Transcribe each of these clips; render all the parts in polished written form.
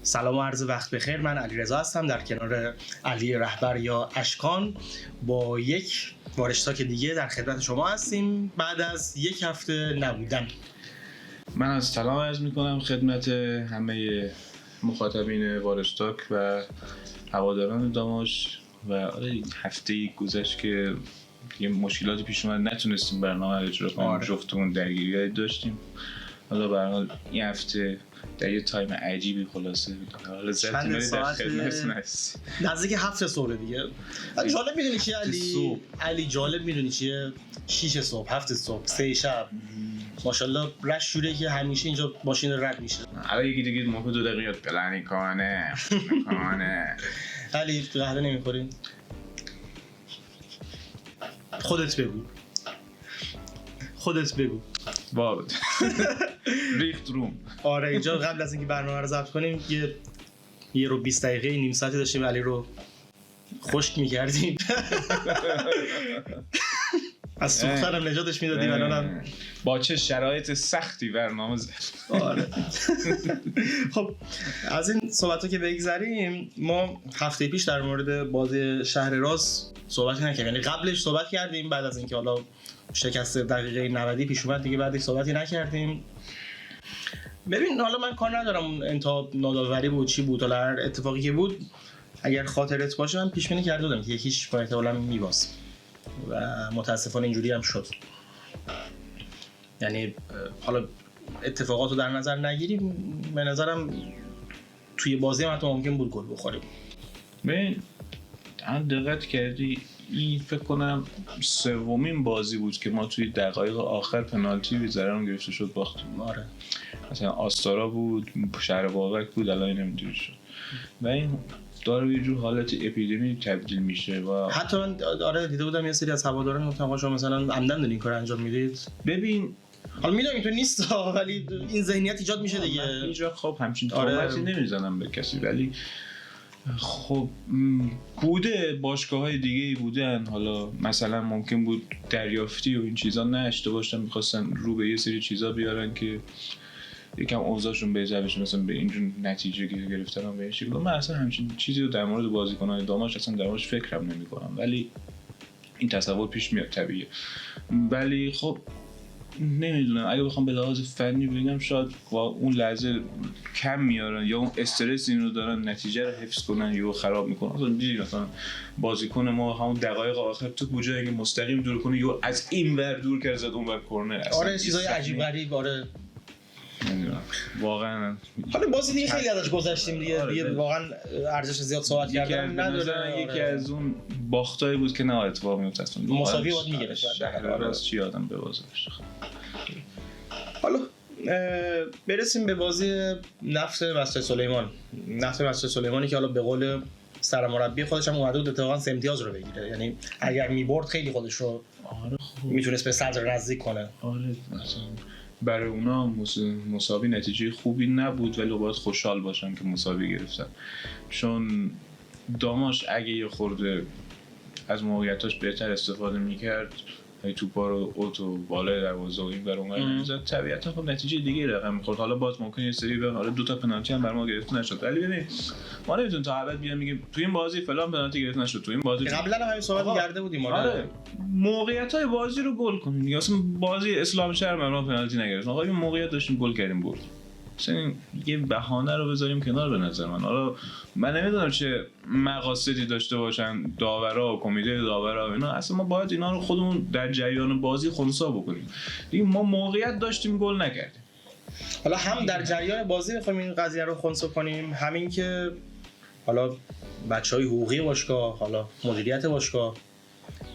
سلام و عرض وقت بخیر. من علیرضا هستم در کنار علی رهبر یا اشکان با یک وارشتاک دیگه در خدمت شما هستیم بعد از یک هفته نبودن. من از سلام عرض میکنم خدمت همه مخاطبین وارشتاک و هواداران داماش و هفته گذشت که یه مشکلاتی پیش اومد نتونستیم برنامه رو اجرا کنیم. جفتمون درگیری‌هایی داشتیم. حالا برنامه این هفته در یه تایم عجیبی خلاصه حالا چند ساعت نزدیک 7 صبح دیگه. جالب میدونی چیه علی جالب میدونی چیه 6 صبح 7 صبح 3 شب ماشاءالله رش شوره که همیشه اینجا ماشین رد میشه. حالا یکی دیگه موقع 2 دقیقه پلنی کنه علی قهوه نمیخورین؟ خودت بگو بابت ریخت روم. آره اینجا قبل از اینکه برنامه رو ضبط کنیم یه رو 20 دقیقه نیم ساعتی داشتیم علی رو خشک می‌کردیم. از سوختنم نجاتش میدادیم. الانم با چه شرایط سختی برنامه ضبط. آره. خب از این صحبت‌ها که بگذریم، ما هفته پیش در مورد بازی شهر راست صحبتی نکردیم. یعنی قبلش صحبت کردیم، بعد از اینکه حالا شکست دقیقه 90 پیش اومد دیگه بعدش صحبتی نکردیم. ببین حالا من کار ندارم اون انتها ناداوری بود چی بود، حالا هر اتفاقی که بود اگر خاطرت باشه من پیش بینی کرده بودم که یکیش با احتمال میباز و متاسفانه اینجوری هم شد. یعنی حالا اتفاقات رو در نظر نگیریم، به نظرم توی بازی هم حتی ممکن بود گل بخوریم. ببین هم دقت کردی این فکر کنم سومین بازی بود که ما توی دقایق آخر پنالتی بی ضرر گرفته شد باختیم. آره مثلا آستارا بود، شهر بابک بود، الان نمیدونی شد و این داره یه جور حالت اپیدمی تبدیل میشه و حتی من آره دیده بودم یه سری از هواداران گفتن شما مثلا عمدن دارین این کارو انجام میدید. ببین حالا میدونم اینطور نیست ولی این ذهنیت ایجاد میشه دیگه. اینجا خب همچین تهمتی نمیزنم به کسی، ولی خب بوده باشگاه‌های دیگه‌ای بودن، حالا مثلا ممکن بود دریافتی و این چیزا نشته باشن، می‌خواستن رو به یه سری چیزا بیارن که یکم اوضاعشون بهتر بشه، مثلا به اینجور نتیجه گرفتن به این شکل. من اصلا همچین چیزی رو در مورد بازیکن‌های داماش اصلا در موردش فکرم نمی‌کنم، ولی این تصور پیش میاد طبیعیه. ولی خب نمیدونم اگه بخوام به لحاظ فنی بگم شاید با اون لحظه کم میارن یا اون استرس اینو دارن نتیجه رو حفظ کنن یا خراب میکنن. مثلا دیدی مثلا بازیکن ما همون دقایق آخر تو بوجایی که مستقیم دور کنه یا از این ور دور کرد زد اون ور کرنر. آره چیزای عجیب غریب. آره نمیدونم واقعا. حالا بازی دیگه خیلی ازش گذشتیم دیگه واقعا ارزش زیاد صحبت کردن نداره. یکی از اون باختایی بود که نه اتفاق میفته، مساوی بود میگرفت شهر راست چی آدم به بازی داشت. حالا برسیم به بازی نفت مسجد سلیمانی که حالا به قول سرمربی خودش هم اومده بود اتفاقا 3 امتیاز رو بگیره. یعنی اگر میبرد خیلی خودش رو میتونست به صدر نزدیک کنه. آره مثلا برای اونا مساوی نتیجه خوبی نبود، ولی باید خوشحال باشن که مساوی گرفتن، چون داماش اگه یه خورده از موقعیتاش بهتر استفاده میکرد توپا رو اوتو بالای دروازه و این ور اون ور نمیزد طبیعتا خب نتیجه دیگه رقم میخورد. حالا باز ممکن یه سری حالا 2 تا پنالتی هم بر ما گرفته نشد، ولی ببین ما نمیتونیم تا ابد بیام میگیم تو این بازی فلان پنالتی گرفته نشد، تو این بازی قبلا هم همین صحبت کرده بودیم. آره موقعیت‌های بازی رو گل کنیم دیگه. اصلا بازی اسلام شهر ما پنالتی نگرفتن، آقا این موقعیت داشتیم گل کردیم برد. مثلا یه بهانه رو بذاریم کنار به نظر من. حالا من نمیدونم چه مقاصدی داشته باشن داورا و کمیته داورا و اینا، اصلا ما باید اینا رو خودمون در جریان بازی خنثی بکنیم دیگه. ما موقعیت داشتیم گل نکردیم. حالا هم در جریان بازی بخوایم این قضیه رو خنثی کنیم، همین که حالا بچهای حقوقی باشگاه، حالا مدیریت باشگاه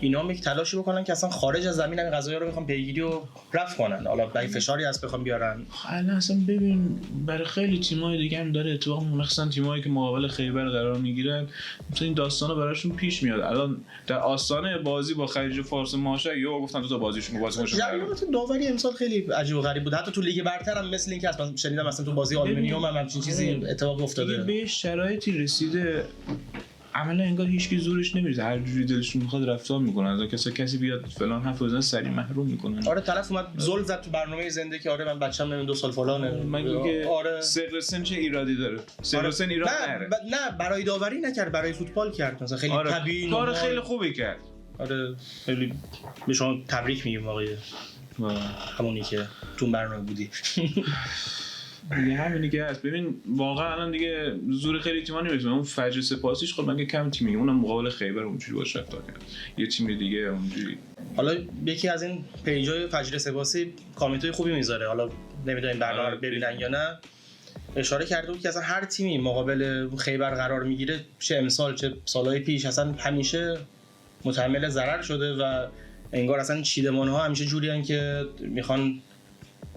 اینا هم یک تلاشی بکنن که اصلا خارج از زمین این قضايا رو بخوام پیگیری و رفع کنن. حالا برای فشاری هست بخوام بیارن. حالا اصلا ببین برای خیلی تیم‌های دیگه هم داره اتفاق، مخصوصا تیم‌هایی که مقابل خیبر قرار میگیرن مثلا این داستانا براشون پیش میاد. الان در آستانه بازی با خلیج فارس ماشه یا گفتن 2 تا بازیشون بازیکنشون داوری امسال خیلی عجیب و غریب بود. حتی تو لیگ برتر هم مثل اینکه اصلا شنیدم مثلا تو بازی آلومینیوم هم همچین چیزی اتفاق افتاده. به شرایطی رسیده عملا انگار هیچکی زورش نمیره، هر جوری دلشون میخواد رفتار میکنن. کسی بیاد فلان حرف بزنه سری محروم میکنن. آره طرف اومد زل زد تو برنامه زنده که آره من بچه‌م نمیدونم 2 سال فلانه. مگه که آره سر سن چه ایرادی داره؟ سر سن ایراد نره. نه برای داوری نکرد، برای فوتبال کرد مثلا خیلی طبیعی. کار خیلی خوبی کرد. آره خیلی به شما تبریک میگیم واقعا. همونی که تو برنامه بودی. دیگه همینی که هست. ببین واقعا الان دیگه زور خیلی تیم‌ها نمی‌رسه. اون فجر سپاسیش خب مگه کم تیمی، اونم مقابل خیبر اونجوری باش رفتار کرد. یه تیم دیگه اونجوری. حالا یکی از این پیجای فجر سپاسی کامنتای خوبی میذاره، حالا نمیدونم برنامه رو ببینن یا نه، اشاره کرده بود که اصلا هر تیمی مقابل خیبر قرار میگیره، چه امسال چه سالهای پیش، اصلا همیشه متحمل ضرر شده و انگار اصلا چیدمان‌ها همیشه جوریان که میخوان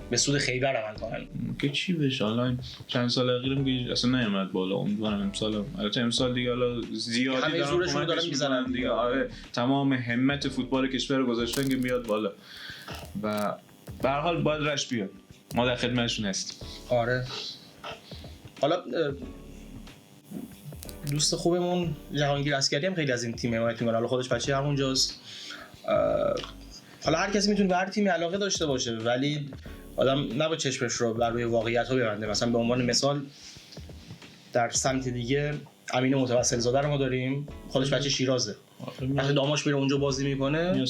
به سود خیبر عمل کنن. که چی بشه حالا چند سال اخیرم که اصلا نیومد بالا، امیدوارم امسال البته امسال دیگه حالا زیادی همه زورشون دارن میزنن دیگه. آره تمام همت فوتبال کشور رو گذاشتن که بیاد بالا و به هر حال باید رشت بیاد. ما در خدمتشون هستیم. آره حالا دوست خوبمون جهانگیر عسکری هم خیلی از این تیم حمایت میکنه، حالا خودش بچه همونجاست. حالا هر کسی میتونه به هر تیمی علاقه داشته باشه ولی آدم نباید چشمش رو بر روی واقعیت‌ها ببنده. مثلا به عنوان مثال در سمت دیگه امین متوسل زاده رو ما داریم، خودش بچه شیرازه، وقتی داماش میره اونجا بازی میکنه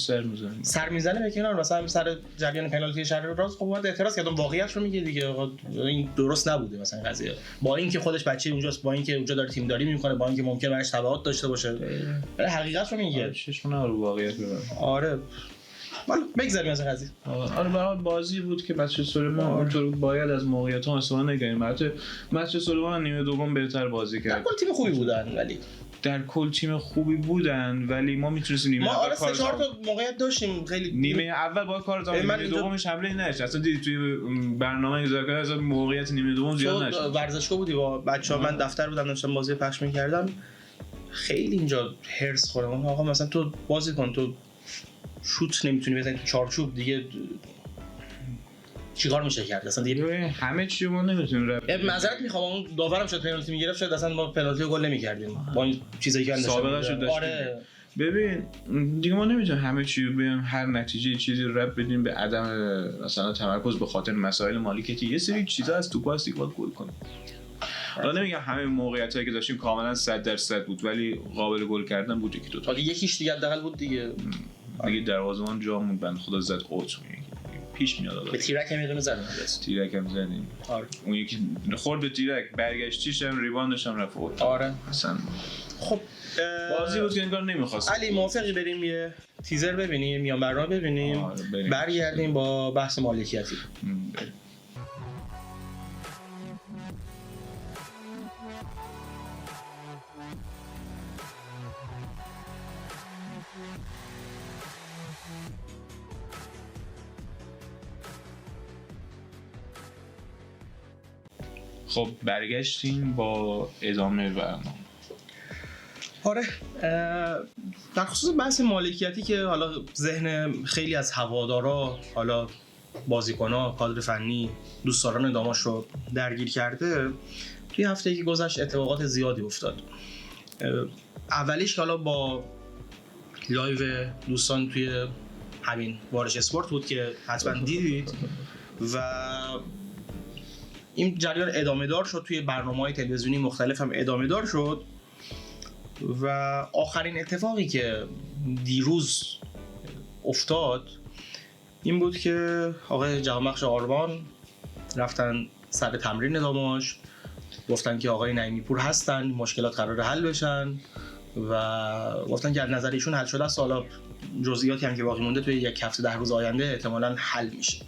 سر میزنه به کنار، مثلا سر جریان پنالتی شهرراز خب اومد اعتراض کرد، واقعیتش رو میگه دیگه، این درست نبوده مثلا قضیه، با اینکه خودش بچه اونجاست، با اینکه اونجا داره تیمداری میکنه، با اینکه ممکنه براش تبعات داشته باشه ولی حقیقت رو میگه. چشمون رو واقعیت ببر. آره حالا بگذاریم از قضیه. آره به حال بازی بود که مسجد سلیمان اونطور باید از موقعیت‌ها استفاده نکنیم. البته مسجد سلیمان نیمه دوم بهتر بازی کرد. در کل تیم خوبی بودن ولی در کل تیم خوبی بودن ولی ما میتونستیم نیمه اول کار 3-4 تا موقعیت داشتیم، خیلی نیمه اول با کار زدیم، نیمه دومش حمله نشه. اصلا دیدی توی برنامه گذاشته از موقعیت نیمه دوم زیاد نشه. ورزشگاه بودی با بچه‌ها، من دفتر بودم داشتم بازی پخش می‌کردم، خیلی اینجا هرس خوردم. آقا مثلا تو بازی کن، تو شوت نمیتونی بزنی تو چارچوب، دیگه چیکار میشه کرد اصلا دیگه؟ همه چی ما نمیتونیم رد. معذرت میخوام اون داورم شاید پنالتی میگرفت، شاید اصلا ما پنالتی گل نمی‌کردیم با این چیزایی که سابقه شد. آره ببین دیگه ما نمیتونیم همه چی رو بگیم، هر نتیجه چیزی رو رد بدیم به عدم مثلا تمرکز به خاطر مسائل مالیاتی. یه سری چیزا از توپ هست که باید گل کنیم. حالا نمیگم همه موقعیتایی که داشتیم کاملا 100% بود ولی قابل گل کردن بود، یکی دو تا یکیش دیگه حداقل بود دیگه دروازه‌بان جا موند، بنده خدا زد اوت پیش میاد. به تیرک هم یه دونه زدیم، تیرک هم زدیم. آره اون یکی خورد به تیرک، برگشتیش هم ریباندش هم رفت اوت. آره اصلا خب بازی بود که انگار نمی‌خواست. علی موافقی بریم یه تیزر ببینیم، میان برنامه ببینیم، برگردیم با بحث مالکیتی. خب برگشتیم با ادامه برنامه. آره در خصوص بحث مالکیتی که حالا ذهن خیلی از هوادارا، حالا بازیکن‌ها، کادر فنی، دوستداران داماش رو درگیر کرده، توی هفته‌ای که گذشت اتفاقات زیادی افتاد. اولیش که حالا با لایو دوستان توی همین وارش اسپورت بود که حتما دیدید و این جریان ادامه دار شد، توی برنامه‌های تلویزیونی مختلف هم ادامه دار شد و آخرین اتفاقی که دیروز افتاد این بود که آقای جهانبخش آرمان رفتن سر تمرین داماش، گفتن که آقای نعیمی پور هستن، مشکلات قراره حل بشن و گفتن که از نظر ایشون حل شده است، حالا جزئیاتی هم که باقی مونده توی یک هفته 10 روز آینده احتمالاً حل میشه.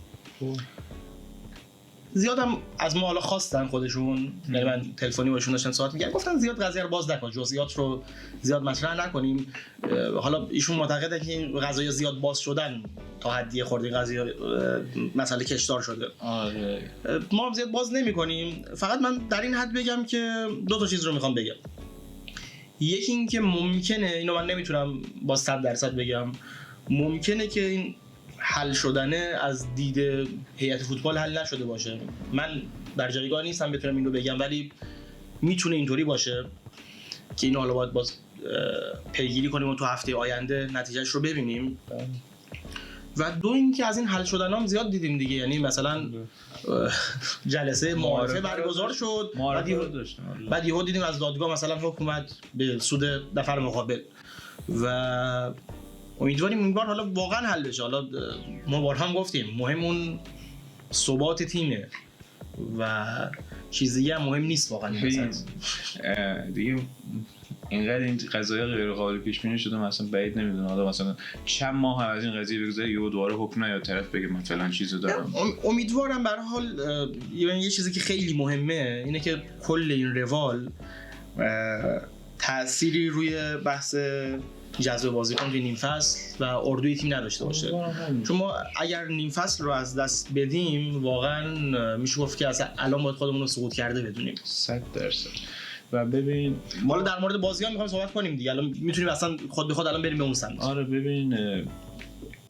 زیاد هم از ما حالا خواستن خودشون، یعنی من تلفنی باشون داشتم صحبت می‌کردم، گفتن زیاد قضیه رو باز نکن، جزئیات رو زیاد مطرح نکنیم. حالا ایشون معتقده که این قضایا زیاد باز شدن تا حدی خورده قضیه مسئله کشدار شده. آره ما هم زیاد باز نمی‌کنیم. فقط من در این حد بگم که دو تا چیز رو می‌خوام بگم. یکی این که ممکنه، اینو من نمیتونم با 100% بگم، ممکنه که این حل شدنه از دید هیئت فوتبال حل نشده باشه. من در جایگاه نیستم بتونم این رو بگم ولی میتونه اینطوری باشه که اینو حالا باید باز پیگیری کنیم و تو هفته آینده نتیجهش رو ببینیم. و دو اینکه از این حل شدن هم زیاد دیدیم دیگه، یعنی مثلا جلسه معارفه برگزار شد، بعد یهو دیدیم از دادگاه مثلا حکم اومد به سود نفر مقابل و امیدواریم این بار حالا واقعا حل بشه. حالا ما بارها هم گفتیم مهم اون ثبات تیمه و چیز دیگه هم مهم نیست واقعا. دیگه اینقدر این قضايا غیر قابل پیش بینی شده، مثلا بعید نمیدونم حالا مثلا چند ماه از این قضیه بگذره یهو دوباره حکم نیاد طرف بگه من فلان چیزو دارم. امیدوارم به هر حال. یه چیزی که خیلی مهمه اینه که کل این روال تأثیری روی بحث جذب بازیکن توی نیم فصل و اردوی تیم نداشته باشه، چون ما اگر نیم فصل رو از دست بدیم واقعا میشه گفت که اصلا الان باید خودمون رو سقوط کرده بدونیم 100%. و ببین ما در مورد بازی‌ها می‌خوایم صحبت کنیم دیگه، الان میتونیم اصلا خود به خود الان بریم به اون سمت. آره ببین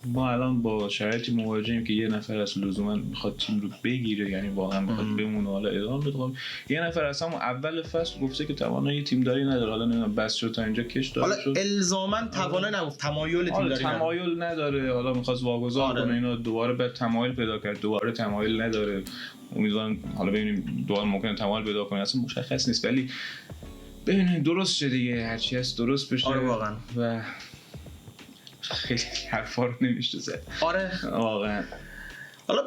ما الان با شرایطی مواجهیم که یه نفر از لزوما میخواد تیم رو بگیره، یعنی واقعا میخواد بمونه حالا ادامه بده. یه نفر اصلا اول فصل گفته که توانایی تیم داری نداره، حالا نمیدونم بس شد تا اینجا کش داره حالا الزاما توانایی نگفت، تمایل تیم داره، تمایل نداره، حالا میخواست واگذار کنه اینو دوباره بعد تمایل پیدا کرد، دوباره تمایل نداره. امیدوارم حالا ببینیم دوباره ممکنه تمایل پیدا کنه، اصلا مشخص نیست، ولی ببینید درست شه دیگه، هرچی هست درست بشه. آره واقعا. و خیلی حرفا رو نمیشه زد. آره واقعا. حالا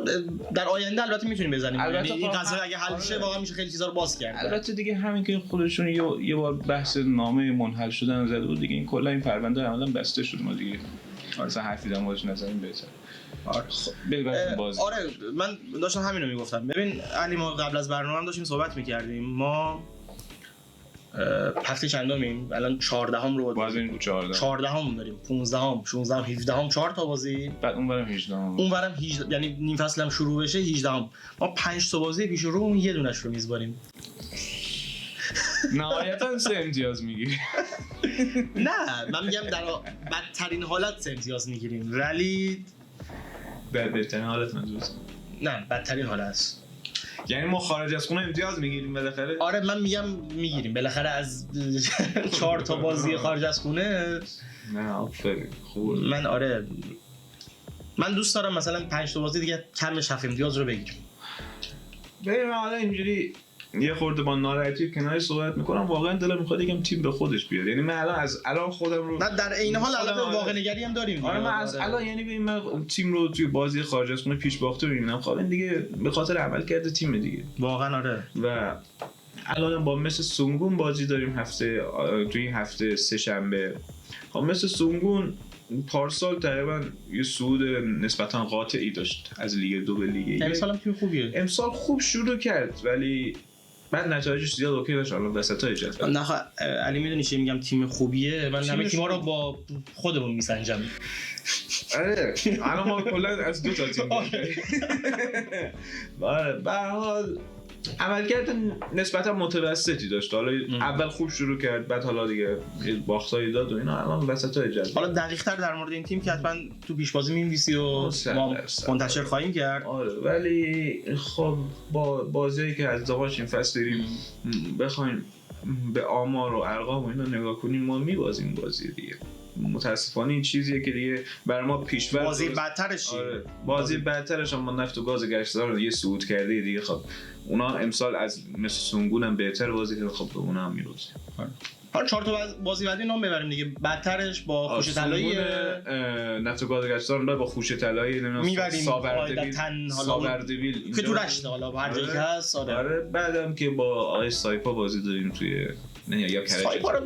در آینده البته میتونیم بزنیم، یعنی این قضیه اگه حل شه واقعا میشه خیلی چیزا رو باز کرد. البته دیگه همین که خودشون یه بار بحث نامه منحل شدن زده بود دیگه، این کلا این پرونده عملاً بسته شد. ما دیگه مثلا حرفی در موردش نزنیم بهتره. آره من داشتم همین رو میگفتم. ببین علی، ما قبل از برنامه هم داشتیم صحبت میکردیم، ما هفته چندمیم الان؟ 14ام رو بازی 14ام داریم، 15ام 16ام 17ام 4 تا بازی، بعد اونورم 18 یعنی نیم فصل هم شروع بشه 18ام ما 5 تا بازی پیش رو اون یه دونش رو میزباریم. نهایتا 3 امتیاز میگیری. نه من میگم در بدترین حالت 3 امتیاز میگیریم، ولی در بهترین حالت منظورم نه بدترین حالت است. یعنی ما خارج از خونه امتیاز میگیریم بالاخره. آره من میگم میگیریم بالاخره از 4 تا بازی خارج از خونه. نه آفرین خوب. من دوست دارم مثلا 5 تا بازی دیگه کمش 7 امتیاز رو بگیریم. ببین حالا اینجوری یه خورده با ناراحتی کنارش صحبت میکنم، واقعا دلم میخواد یکم تیم به خودش بیاد. یعنی من الان خودم رو نه در عین حال البته واقع نگری هم داریم. آره من از الان یعنی ببین من تیم رو توی بازی خارج از خونه پیش باخته میبینم، خب این دیگه به خاطر عملکرد تیم دیگه واقعا. آره و الان با مثل سونگون بازی داریم توی هفته سه شنبه. خب مثل سونگون پارسال تقریبا یه صعود نسبتا قاطعی داشت از لیگ 2 به لیگ 1. امسال هم تیم خوبیه، امسال خوب شروع کرد ولی بعد نتایجش زیاد اوکی داشت. الان وسطای جدول نه علی میدونی چی میگم تیم خوبیه، من همه تیم‌ها رو با خودمون میسنجم. آره الان ما کلا از 2 تا تیم آره به هر حال عملکرد نسبتا متوسطی داشت. حالا اول خوب شروع کرد، بعد حالا دیگه باختای داد و اینا، الان وسطای جدول. حالا دقیق‌تر در مورد این تیم که حتما تو پیش‌بازی می‌نویسی و ما منتشر خواهیم کرد. آره ولی خب با بازیایی که از داغاش این فصل داریم بخوایم به آمار و ارقام و اینا نگاه کنیم، ما می‌بازیم بازی دیگه. متاسفانه این چیزیه که دیگه برای ما پیش‌ورد بازی بدترش. آره بازی بدترش هم ما نفت و گاز گشتار یه صعود کرده دیگه. خب اونا امسال از مثل سونگون هم بهتر بازی کرد، خب به اونا هم می‌بازیم. حالا 4 تا بازی بعدی نام ببریم دیگه. بدترش با خوش طلایی نفت و گاز گشتار با خوش طلایی میبریم ساوردویل که تو رشته حالا هر جایی که هست. آره بعدم که با آقای سایپا بازی داریم توی یا سایپا رو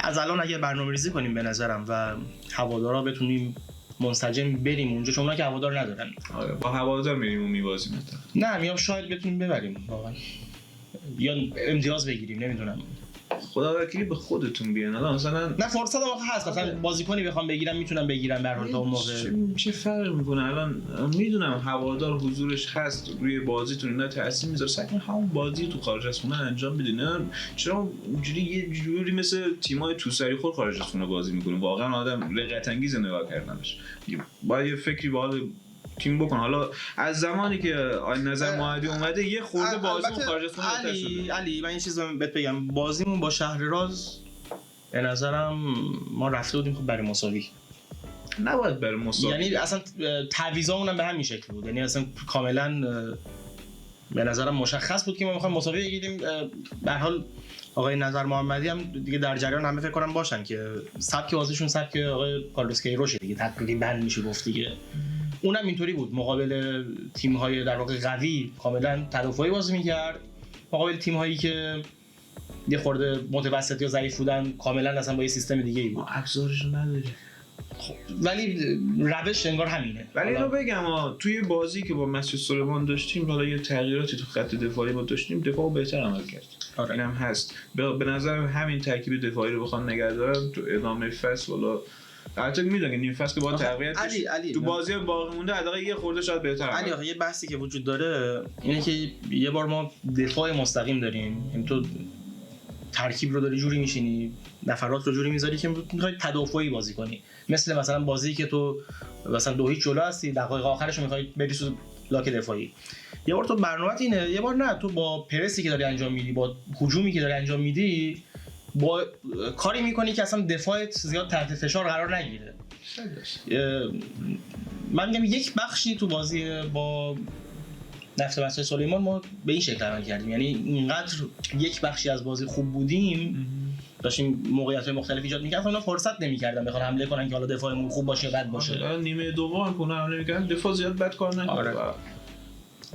از الان اگه برنامه‌ریزی کنیم به نظرم و هوادارا بتونیم منسجم بریم اونجا، چون اونا که هوادار ندارن. آره با هوادار میریم و میبازیم. نه میام شاید بتونیم ببریم واقعا یا امتیاز بگیریم، نمیدونم. خدا وکیلی به خودتون بیان. الان مثلا نه فرصت واقعا هست، مثلا بازیکنی بخوام بگیرم میتونم بگیرم به هر حال تا اون موقع. چه فرق میکنه؟ الان میدونم هوادار حضورش هست روی بازیتون، اینا تاثیر میذاره. سعی همون بازی تو خارج از خونه انجام بدین. چرا اینجوری یه جوری مثل تیمای توسری خور خارج از خونه بازی میکنه؟ واقعا آدم رقت انگیز نگاه کردنش. باید یه فکری باحال تیم بکن. حالا از زمانی که آی نظر ماهدی اومده یه خورده بازیمون خارج از خونه بهتر شده. علی من یه چیز بهت بگم، بازیمون با شهرراز به نظرم ما رفته بودیم خب برای مساوی، نباید برای مساوی، یعنی اصلا تعویضامون هم به همین شکل بود، یعنی اصلا کاملا به نظرم مشخص بود که ما می‌خوایم مساوی بگیریم. به هر حال آقای نظر محمدی هم دیگه در جریان همه فکر کنم باشن که سبک بازیشون سبک آقای کارلوس کیروشه دیگه، تقریبا میشه گفت دیگه. اونم اینطوری بود، مقابل تیم‌های در واقع قوی کاملا تدافعی بازی می‌کرد، مقابل تیم‌هایی که یه خورده متوسط یا ضعیف بودن کاملا اصلا با یه سیستم دیگه‌ای بود. ابزارشو نداریم. ولی روش انگار همینه. ولی اینو بگم توی بازی که با مسجد سلیمان داشتیم، حالا یه تغییراتی تو خط دفاعی ما داشتیم، دفاع بهتر عمل کرد. آره. اینم هست. به نظرم همین ترکیب دفاعی رو بخوام نگه دارن تو ادامه فصل، والا البته میدونم نیم فصل که با تقویت تو بازی باقی مونده حداقل یه خورده شاید بهتر علی آخه یه بحثی که وجود داره اینه که یه بار ما دفاع مستقیم داریم، یعنی تو ترکیب رو داری جوری میشینی، نفرات رو جوری میذاری که میخوای تدافعی بازی کنی، مثلا بازی که تو مثلا 2-0 جلو هستی، دقایق آخرش میخوای بری تو لاک دفاعی. یه بار تو برنامه‌ت اینه، یه بار نه، تو با پرسی که داری انجام میدی، با هجومی که داری انجام میدی، با کاری میکنی که اصلا دفاعت زیاد تحت فشار قرار نگیره. من میگم یک بخشی تو بازی با نفت مسجد سلیمان ما به این شکل عمل کردیم، یعنی اینقدر یک بخشی از بازی خوب بودیم، داشتیم موقعیت‌های مختلف ایجاد می‌کردیم، اونا فرصت نمی‌کردن بخوان حمله کنن که حالا دفاعمون خوب باشه یا بد باشه. نیمه دوم هم کنه حمله می‌کردن، دفاع زیاد بد کار نکرد. آره.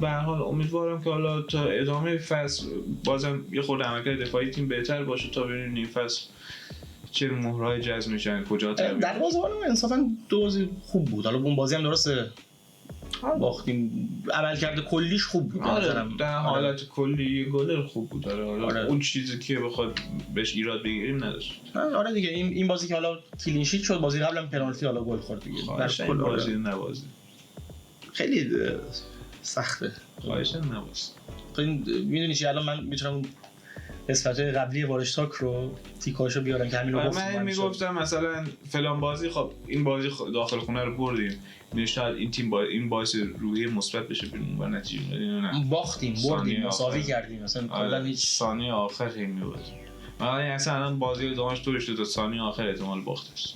به هر حال امیدوارم که حالا تا ادامه فصل بازم یه خورده عملکرد دفاعی تیم بهتر باشه تا ببینیم این فصل چه مهرهای جذب میشن، کجا تغییر. در بازی‌ها انصافا دو بازی خوب بود، حالا اون بازی هم درسته باختیم، عملکرد کلیش خوب بود. آره در حالت کلی گلر خوب بود. آره. اون چیزی که بخواد بهش ایراد بگیریم نداشت. آره دیگه این بازی که حالا کلین شیت شد، بازی قبلم پنالتی حالا گل خورد دیگه. در کل بازی نوازی خیلی سخته. خواهش نواز. میدونی چی، الان من میتونم قسمت‌های قبلی وارشتاک رو تیکاشو بیارم که همین رو گفتم. من میگفتم مثلا فلان بازی، خب این بازی داخل خونه رو بردیم، شاید این تیم این باعث روحیه مثبت بشه بیرون و نتیجه میاد. باختیم، بردیم، مساوی کردیم، مثلا کلا هیچ ثانیه آخر خیلی میاد. مثلا اصلا داشت بازی طورش تا ثانیه آخر احتمال باختش.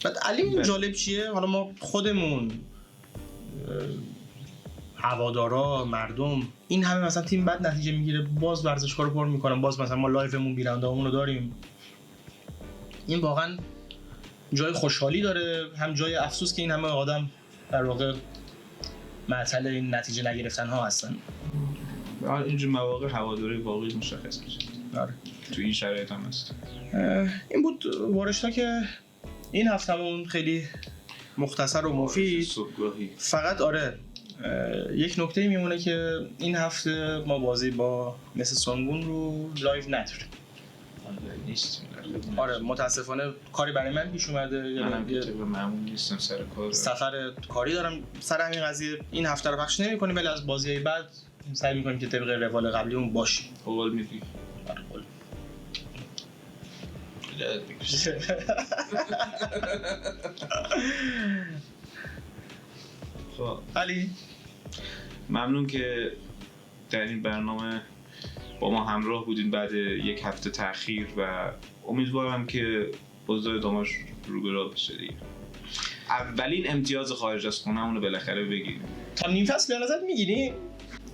بعد علی جالب چیه، حالا ما خودمون هوادارا، مردم، این همه مثلا تیم بد نتیجه میگیره، باز ورزشکارو پر میکنن، باز مثلا ما لایومون بیرندامون رو داریم. این واقعا جای خوشحالی داره، هم جای افسوس که این همه آدم در واقع معطل این نتیجه نگرفتن ها هستن. اینجور مواقع هواداری واقعی مشخص میشه. آره. تو این شرایط هم هست. این بود وارشتا که این هفتمون خیلی مختصر و مفید. فقط آره یک نکته میمونه که این هفته ما بازی با مثل سانگون رو لایو نداریم. آره متاسفانه کاری برای من پیش اومده، منم که معمول نیستم، سر کار سفر کاری دارم، سر همین قضیه این هفته رو پخش نمی‌کنیم، ولی از بازی‌های بعد سعی می‌کنیم که طبق روال قبلیمون باشیم. قول میدی؟ آره قول. خب علی ممنون که در این برنامه با ما همراه بودین بعد یک هفته تأخیر و امیدوارم که اوضاع داماش رو به راه بشه دیگه. اولین امتیاز خارج از خونه‌مون رو بالاخره بگیریم. تا نیم فصل به نظر میگیری؟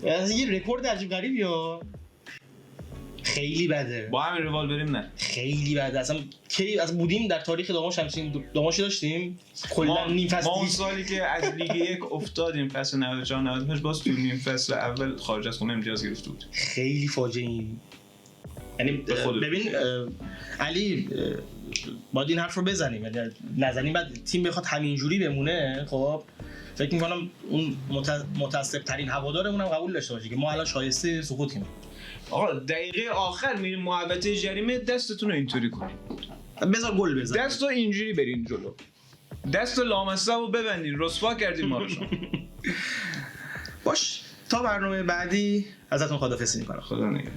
یه رکورد عجیب غریبی ها. خیلی بده. با همین روال بریم نه. خیلی بده. اصلا کی از بودیم در تاریخ داماش همچین داماشی داشتیم؟ کلا نیم فصل. ما اون سالی که از لیگ یک افتادیم فصل 94 95 باز تو نیم فصل اول خارج از خونه امتیاز گرفته بود. خیلی فاجعه این. یعنی ببین علی باید این حرف رو بزنیم، یعنی نزنیم بعد تیم بخواد همینجوری بمونه. خب فکر می‌کنم اون متعصب ترین هوادارمون هم قبول داشته باشه که ما الان شایسته سقوطیم. آقا دقیقه آخر میریم محوطه جریمه، دستتون رو اینطوری کنین، بذار گل بزن، دستو اینجوری برین جلو، دستو لامصبو ببندین، رسوا کردین ما رو. باش تا برنامه بعدی ازتون خداحافظی می‌کنم. خدا نگهدار.